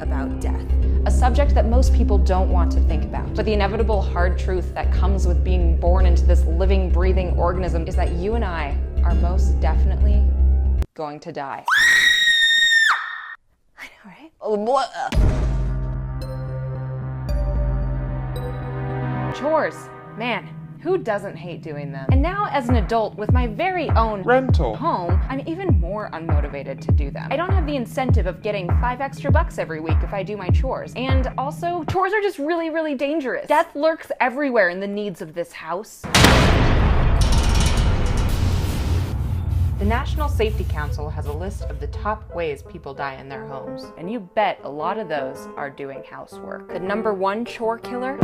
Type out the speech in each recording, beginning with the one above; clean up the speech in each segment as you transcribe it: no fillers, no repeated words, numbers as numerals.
about death. A subject that most people don't want to think about. But the inevitable hard truth that comes with being born into this living, breathing organism is that you and I are most definitely going to die. I know, right? Chores, man. Who doesn't hate doing them? And now as an adult with my very own rental home, I'm even more unmotivated to do them. I don't have the incentive of getting $5 extra every week if I do my chores. And also, chores are just really, really dangerous. Death lurks everywhere in the needs of this house. The National Safety Council has a list of the top ways people die in their homes. And you bet a lot of those are doing housework. The #1 chore killer?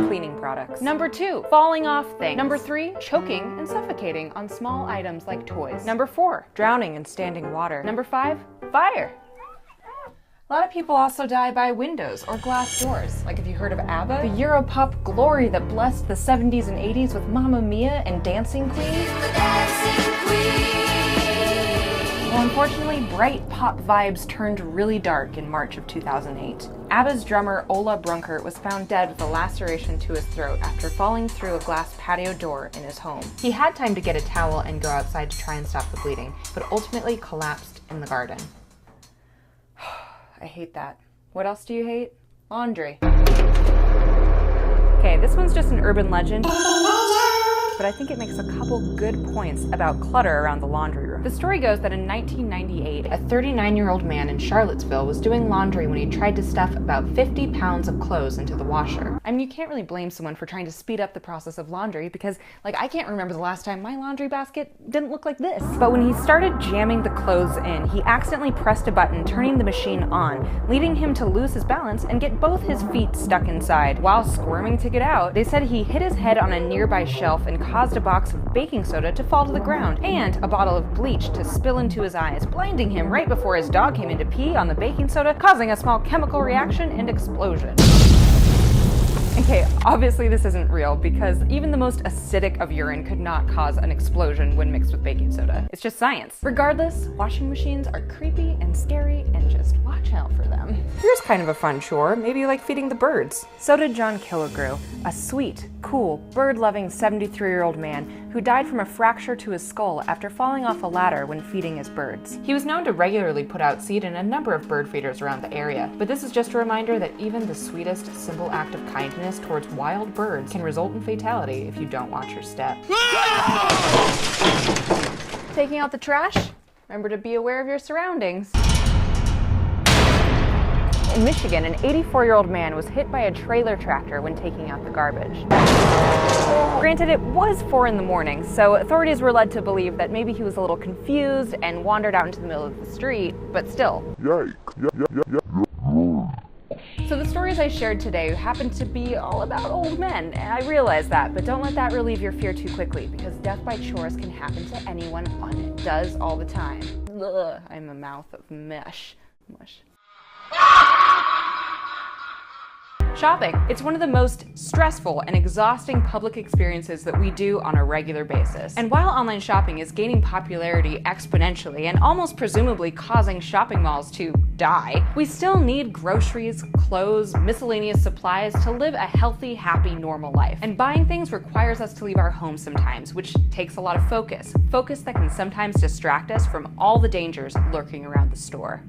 Cleaning products. #2, falling off things. #3, choking and suffocating on small items like toys. #4, drowning in standing water. #5, fire. A lot of people also die by windows or glass doors. Like, have you heard of ABBA? The Europop glory that blessed the 70s and 80s with Mamma Mia and Dancing Queen? Well, unfortunately, bright pop vibes turned really dark in March of 2008. ABBA's drummer Ola Brunkert was found dead with a laceration to his throat after falling through a glass patio door in his home. He had time to get a towel and go outside to try and stop the bleeding, but ultimately collapsed in the garden. I hate that. What else do you hate? Laundry. Okay, this one's just an urban legend, but I think it makes a couple good points about clutter around the laundry room. The story goes that in 1998, a 39-year-old man in Charlottesville was doing laundry when he tried to stuff about 50 pounds of clothes into the washer. I mean, you can't really blame someone for trying to speed up the process of laundry because, like, I can't remember the last time my laundry basket didn't look like this. But when he started jamming the clothes in, he accidentally pressed a button, turning the machine on, leading him to lose his balance and get both his feet stuck inside. While squirming to get out, they said he hit his head on a nearby shelf and caused a box of baking soda to fall to the ground and a bottle of bleach to spill into his eyes, blinding him right before his dog came in to pee on the baking soda, causing a small chemical reaction and explosion. Okay, obviously this isn't real because even the most acidic of urine could not cause an explosion when mixed with baking soda. It's just science. Regardless, washing machines are creepy and scary and just watch out for them. Here's kind of a fun chore. Maybe you like feeding the birds. So did John Killigrew, a sweet, cool, bird-loving 73-year-old man who died from a fracture to his skull after falling off a ladder when feeding his birds. He was known to regularly put out seed in a number of bird feeders around the area, but this is just a reminder that even the sweetest, simple act of kindness towards wild birds can result in fatality if you don't watch your step. Taking out the trash? Remember to be aware of your surroundings. In Michigan, an 84-year-old man was hit by a trailer tractor when taking out the garbage. Granted, it was 4 in the morning, so authorities were led to believe that maybe he was a little confused and wandered out into the middle of the street, but still. Yikes. So the stories I shared today happen to be all about old men, and I realize that, but don't let that relieve your fear too quickly, because death by chores can happen to anyone, and it does all the time. Ugh, I'm a mouth of mush. Shopping. It's one of the most stressful and exhausting public experiences that we do on a regular basis. And while online shopping is gaining popularity exponentially and almost presumably causing shopping malls to die, we still need groceries, clothes, miscellaneous supplies to live a healthy, happy, normal life. And buying things requires us to leave our homes sometimes, which takes a lot of focus. Focus that can sometimes distract us from all the dangers lurking around the store.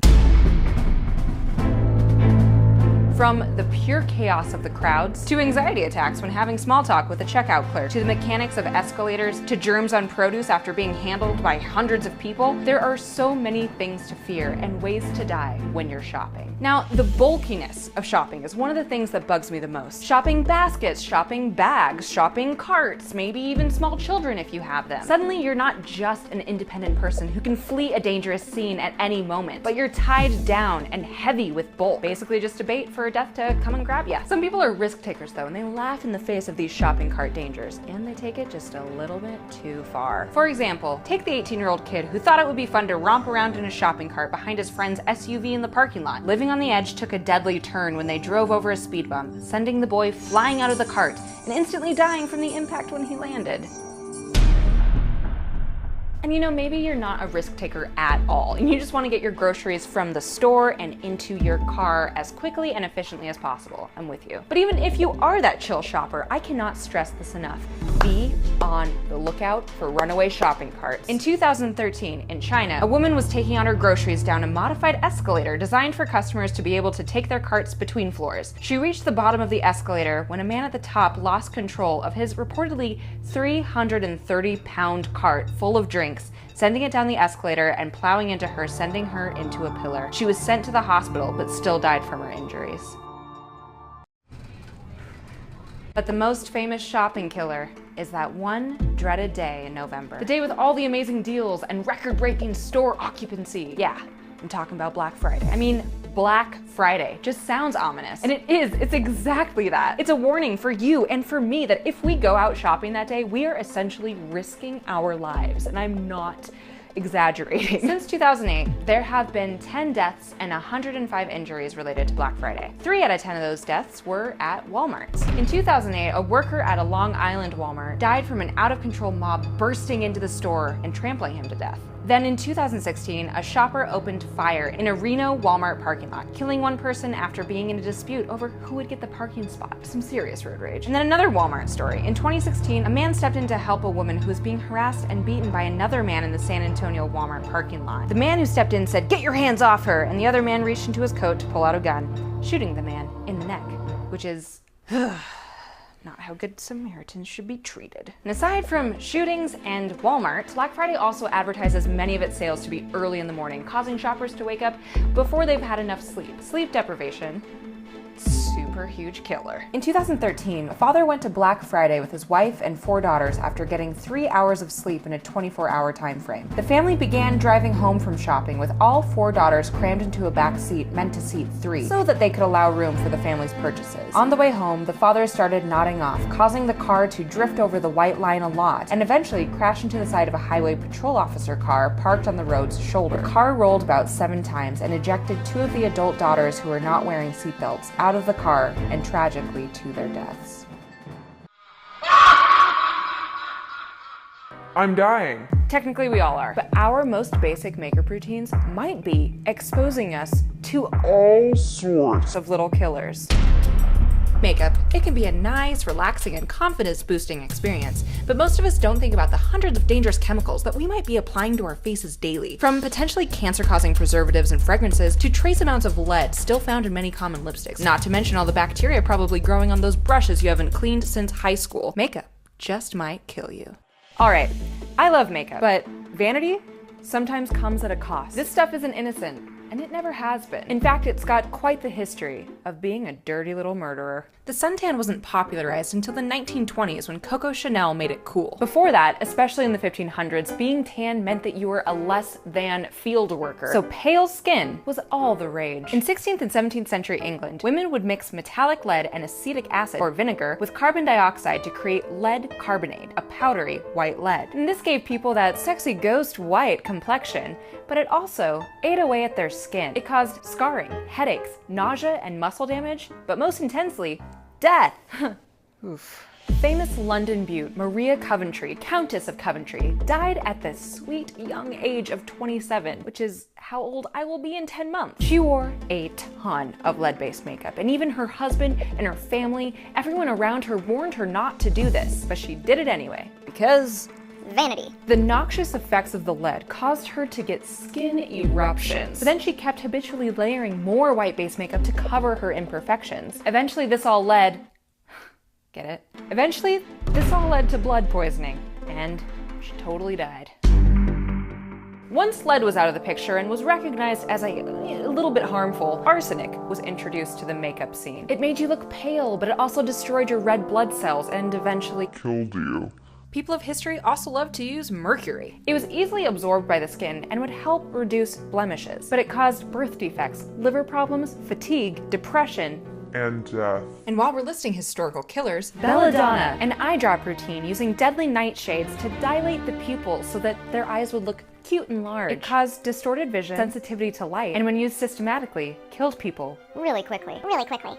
From the pure chaos of the crowds, to anxiety attacks when having small talk with a checkout clerk, to the mechanics of escalators, to germs on produce after being handled by hundreds of people, there are so many things to fear and ways to die when you're shopping. Now, the bulkiness of shopping is one of the things that bugs me the most. Shopping baskets, shopping bags, shopping carts, maybe even small children if you have them. Suddenly, you're not just an independent person who can flee a dangerous scene at any moment, but you're tied down and heavy with bulk. Basically just a bait for death to come and grab you. Some people are risk takers though, and they laugh in the face of these shopping cart dangers, and they take it just a little bit too far. For example, take the 18-year-old kid who thought it would be fun to romp around in a shopping cart behind his friend's SUV in the parking lot. Living on the edge took a deadly turn when they drove over a speed bump, sending the boy flying out of the cart and instantly dying from the impact when he landed. And you know, maybe you're not a risk taker at all, and you just want to get your groceries from the store and into your car as quickly and efficiently as possible. I'm with you. But even if you are that chill shopper, I cannot stress this enough. Be on the lookout for runaway shopping carts. In 2013, in China, a woman was taking out her groceries down a modified escalator designed for customers to be able to take their carts between floors. She reached the bottom of the escalator when a man at the top lost control of his reportedly 330-pound cart full of drinks, sending it down the escalator and plowing into her, sending her into a pillar. She was sent to the hospital, but still died from her injuries. But the most famous shopping killer is that one dreaded day in November. The day with all the amazing deals and record-breaking store occupancy. Yeah, I'm talking about Black Friday. I mean, Black Friday just sounds ominous. And it is, it's exactly that. It's a warning for you and for me that if we go out shopping that day, we are essentially risking our lives. And I'm not exaggerating. Since 2008, there have been 10 deaths and 105 injuries related to Black Friday. 3 out of 10 of those deaths were at Walmart. In 2008, a worker at a Long Island Walmart died from an out-of-control mob bursting into the store and trampling him to death. Then in 2016, a shopper opened fire in a Reno Walmart parking lot, killing one person after being in a dispute over who would get the parking spot. Some serious road rage. And then another Walmart story. In 2016, a man stepped in to help a woman who was being harassed and beaten by another man in the San Antonio Walmart parking lot. The man who stepped in said, "Get your hands off her," and the other man reached into his coat to pull out a gun, shooting the man in the neck, which is not how good Samaritans should be treated. And aside from shootings and Walmart, Black Friday also advertises many of its sales to be early in the morning, causing shoppers to wake up before they've had enough sleep. Sleep deprivation, super huge killer. In 2013, a father went to Black Friday with his wife and 4 daughters after getting 3 hours of sleep in a 24-hour time frame. The family began driving home from shopping with all 4 daughters crammed into a back seat meant to seat 3 so that they could allow room for the family's purchases. On the way home, the father started nodding off, causing the car to drift over the white line a lot and eventually crash into the side of a highway patrol officer car parked on the road's shoulder. The car rolled about 7 times and ejected 2 of the adult daughters who were not wearing seatbelts out of the car and tragically to their deaths. I'm dying. Technically we all are, but our most basic makeup routines might be exposing us to all sorts of little killers. Makeup, it can be a nice, relaxing, and confidence-boosting experience, but most of us don't think about the hundreds of dangerous chemicals that we might be applying to our faces daily. From potentially cancer-causing preservatives and fragrances to trace amounts of lead still found in many common lipsticks, not to mention all the bacteria probably growing on those brushes you haven't cleaned since high school. Makeup just might kill you. Alright, I love makeup, but vanity sometimes comes at a cost. This stuff isn't innocent. And it never has been. In fact, it's got quite the history of being a dirty little murderer. The suntan wasn't popularized until the 1920s when Coco Chanel made it cool. Before that, especially in the 1500s, being tan meant that you were a less than field worker. So pale skin was all the rage. In 16th and 17th century England, women would mix metallic lead and acetic acid, or vinegar, with carbon dioxide to create lead carbonate, a powdery white lead. And this gave people that sexy ghost white complexion, but it also ate away at their skin. It caused scarring, headaches, nausea, and muscle damage, but most intensely, death. Oof. Famous London beaut Maria Coventry, Countess of Coventry, died at the sweet young age of 27, which is how old I will be in 10 months. She wore a ton of lead-based makeup, and even her husband and her family, everyone around her warned her not to do this, but she did it anyway, because vanity. The noxious effects of the lead caused her to get skin eruptions. But then she kept habitually layering more white-based makeup to cover her imperfections. Eventually this all led to blood poisoning, and she totally died. Once lead was out of the picture and was recognized as a little bit harmful, arsenic was introduced to the makeup scene. It made you look pale, but it also destroyed your red blood cells and eventually Killed you. People of history also loved to use mercury. It was easily absorbed by the skin and would help reduce blemishes, but it caused birth defects, liver problems, fatigue, depression, and death. And while we're listing historical killers, belladonna, an eye drop routine using deadly nightshades to dilate the pupils so that their eyes would look cute and large. It caused distorted vision, sensitivity to light, and when used systematically, killed people Really quickly. Really quickly.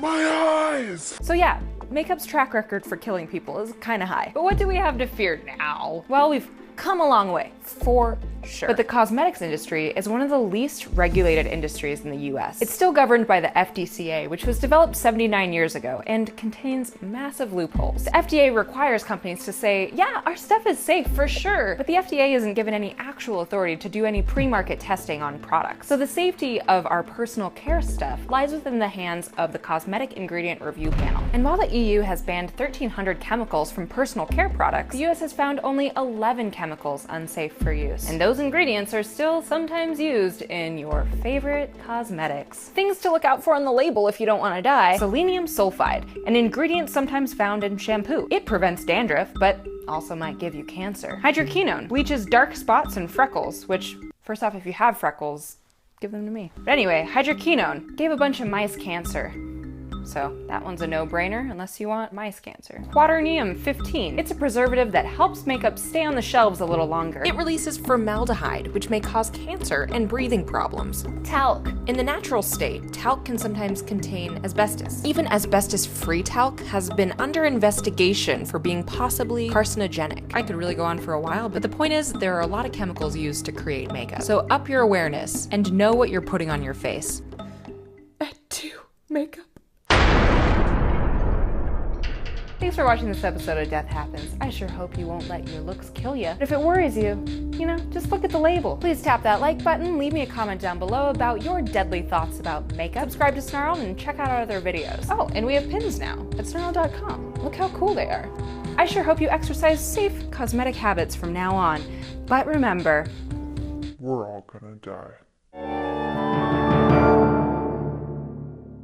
My eyes! So yeah, makeup's track record for killing people is kinda high. But what do we have to fear now? Well, we've come a long way, for sure. But the cosmetics industry is one of the least regulated industries in the US. It's still governed by the FDCA, which was developed 79 years ago and contains massive loopholes. The FDA requires companies to say, yeah, our stuff is safe for sure, but the FDA isn't given any actual authority to do any pre-market testing on products. So the safety of our personal care stuff lies within the hands of the Cosmetic Ingredient Review Panel. And while the EU has banned 1,300 chemicals from personal care products, the US has found only 11 chemicals unsafe for use. And those ingredients are still sometimes used in your favorite cosmetics. Things to look out for on the label if you don't want to die. Selenium sulfide, an ingredient sometimes found in shampoo. It prevents dandruff, but also might give you cancer. HYDROQUINONE bleaches dark spots and freckles, which, first off, if you have freckles, give them to me. But anyway, HYDROQUINONE gave a bunch of mice cancer. So that one's a no-brainer unless you want mice cancer. Quaternium 15. It's a preservative that helps makeup stay on the shelves a little longer. It releases formaldehyde, which may cause cancer and breathing problems. Talc. In the natural state, talc can sometimes contain asbestos. Even asbestos-free talc has been under investigation for being possibly carcinogenic. I could really go on for a while, but the point is there are a lot of chemicals used to create makeup. So up your awareness and know what you're putting on your face. I do makeup. Thanks for watching this episode of Death Happens. I sure hope you won't let your looks kill you. But if it worries you, just look at the label. Please tap that like button, leave me a comment down below about your deadly thoughts about makeup, subscribe to Snarled, and check out our other videos. Oh, and we have pins now at snarled.com. Look how cool they are. I sure hope you exercise safe cosmetic habits from now on. But remember, we're all gonna die.